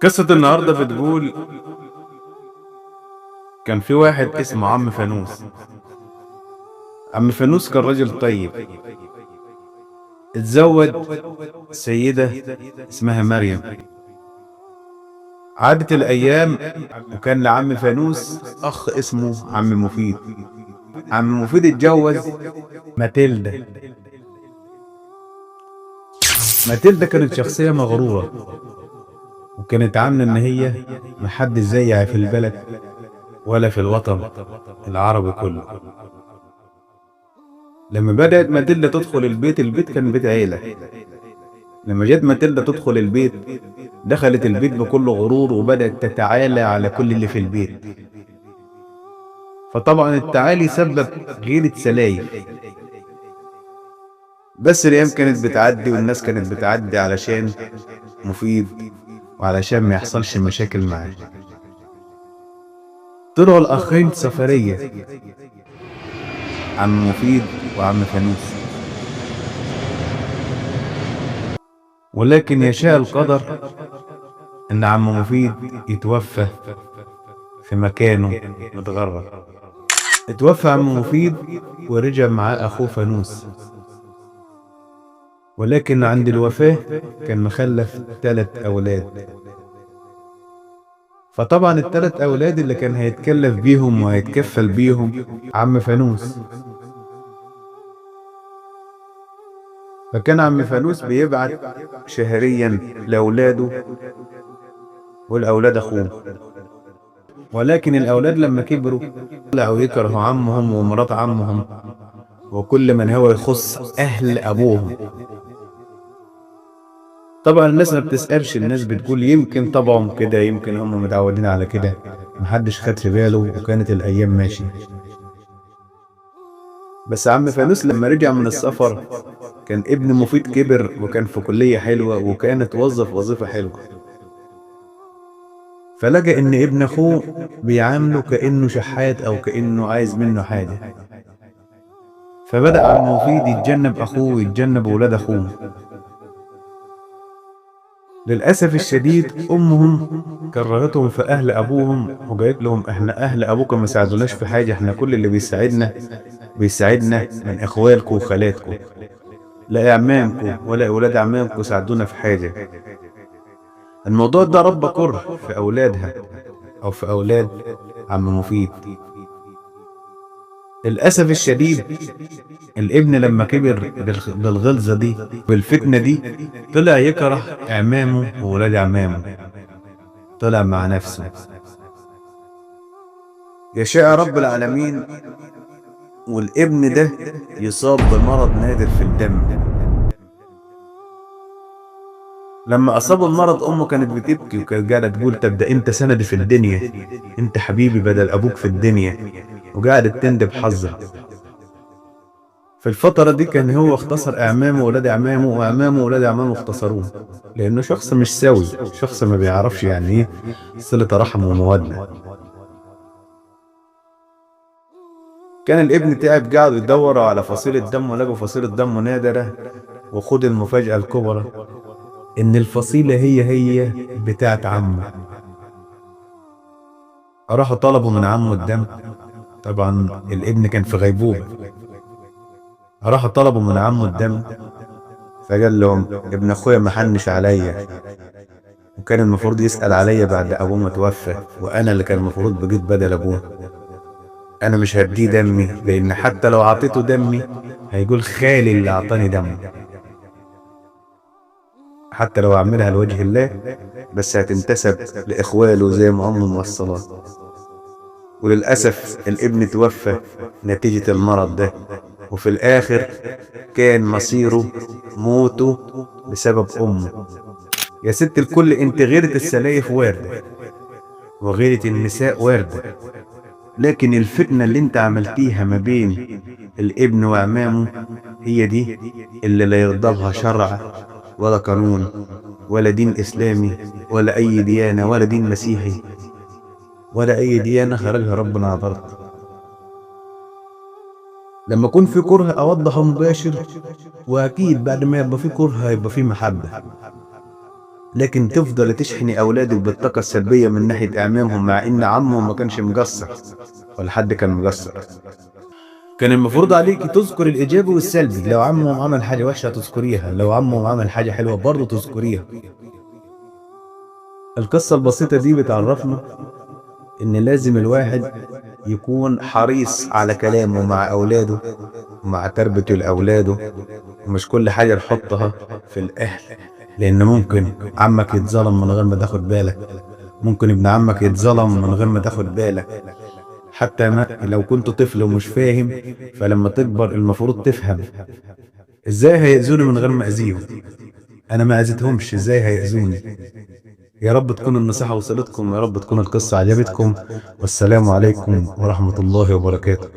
قصة النهاردة بتقول كان في واحد اسمه عم فانوس. عم فانوس كان راجل طيب، اتزوج سيدة اسمها مريم. عادت الأيام وكان لعم فانوس أخ اسمه عم مفيد. عم مفيد اتجوز ماتيلدا. ماتيلدا كانت شخصية مغرورة، وكانت عاملة إن هي محدش زيها في البلد ولا في الوطن العربي كله. لما بدأت ماتيلدا تدخل البيت كان بيت عيلة. لما جت ماتيلدا تدخل البيت، دخلت البيت بكل غرور وبدأت تتعالى على كل اللي في البيت. فطبعا التعالي سبب غيرة سلايف. بس الأيام كانت بتعدي والناس كانت بتعدي علشان مفيد وعلشان ما يحصلش مشاكل معاه. طلعوا الأخين سفرية، عم مفيد وعم فانوس، ولكن يشاء القدر إن عم مفيد يتوفى في مكانه متغرب. اتوفى عم مفيد ورجع معاه أخوه فانوس، ولكن عند الوفاة كان مخلف 3 أولاد. فطبعا ال3 أولاد اللي كان هيتكلف بيهم وهيتكفل بيهم عم فانوس. فكان عم فانوس بيبعت شهريا لأولاده والأولاد أخوه، ولكن الأولاد لما كبروا طلعوا يكرهوا عمهم ومرات عمهم وكل من هو يخص أهل أبوهم. طبعا الناس ما بتسألش، الناس بتقول يمكن طبعهم كده، يمكن هم متعودين على كده، محدش خد في باله وكانت الأيام ماشية. بس عم فانوس لما رجع من السفر كان ابن مفيد كبر وكان في كلية حلوة وكانت وظف وظيفة حلوة. فلقى إن ابن أخوه بيعامله كأنه شحات أو كأنه عايز منه حاجة. فبدأ عم مفيد يتجنب أخوه ويتجنب ولاد أخوه. للأسف الشديد أمهم كرهتهم في أهل أبوهم وقالت لهم إحنا أهل أبوكم ما ساعدوناش في حاجة، إحنا كل اللي بيساعدنا من إخوالكم وخالاتكم، لا أعمامكم ولا أولاد أعمامكم ساعدونا في حاجة. الموضوع ده ربى كره في أولادها أو في أولاد عم مفيد. للأسف الشديد الابن لما كبر بالغلظة دي بالفتنة دي طلع يكره أعمامه وولاد أعمامه، طلع مع نفسه. يشاء رب العالمين والابن ده يصاب بمرض نادر في الدم. لما أصاب المرض أمه كانت بتبكي وكانت قاعدة تقول طب ده أنت سندي في الدنيا، أنت حبيبي بدل أبوك في الدنيا، وقاعدة تندب حظها. في الفترة دي كان هو اختصر أعمامه وولاد أعمامه وأعمامه وولاد أعمامه اختصروه، لأنه شخص مش سوي، شخص ما بيعرفش يعني إيه صلة رحم ومودة. كان الابن تعب، قاعد يدوروا على فصيلة دم ولقوا فصيلة دم نادرة. وخد المفاجأة الكبرى إن الفصيلة هي بتاعت عمه. راحوا طلبوا من عمه الدم، طبعا الابن كان في غيبوبة. راحوا طلبوا من عمه الدم، فقال لهم ابن اخويا ما حنش عليا، وكان المفروض يسأل عليا بعد ابوه ما توفى، وانا اللي كان المفروض بجيت بدل ابوه. انا مش هديه دمي، لان حتى لو اعطيته دمي هيقول خالي اللي اعطاني دمه، حتى لو اعملها لوجه الله بس هتنتسب لاخواله زي ما امه موصلاه. وللاسف الابن توفى نتيجة المرض ده، وفي الاخر كان مصيره موته بسبب امه. يا ست الكل، انت غيرة السلايف واردة وغيرة النساء واردة، لكن الفتنة اللي انت عملتيها ما بين الابن وعمامه هي دي اللي لا يرضبها شرع ولا قانون ولا دين اسلامي ولا اي ديانة ولا دين مسيحي ولا اي ديانة خرجها ربنا على الارض. لما يكون في كره اوضحه مباشر، واكيد بعد ما يبقى في كره هيبقى في محبة. لكن تفضل تشحني أولادك بالطاقة السلبية من ناحية إعمامهم، مع إن عمهم ما كانش مقصر ولا حد كان مقصر. كان المفروض عليكي تذكر الإيجابي والسلبي، لو عمهم عمل حاجة وحشة تذكريها، لو عمهم عمل حاجة حلوة برضه تذكريها. القصة البسيطة دي بتعرفنا إن لازم الواحد يكون حريص على كلامه مع أولاده ومع تربية لأولاده، ومش كل حاجة نحطها في الأهل، لأن ممكن عمك يتظلم من غير ما تاخد بالك، ممكن ابن عمك يتظلم من غير ما تاخد بالك. حتى ما لو كنت طفل ومش فاهم، فلما تكبر المفروض تفهم ازاي هيأذوني من غير ما أذيهم. أنا ما أذيتهمش، ازاي هيأذوني؟ يا رب تكون النصيحة وصلتكم، يا رب تكون القصة عجبتكم، والسلام عليكم ورحمة الله وبركاته.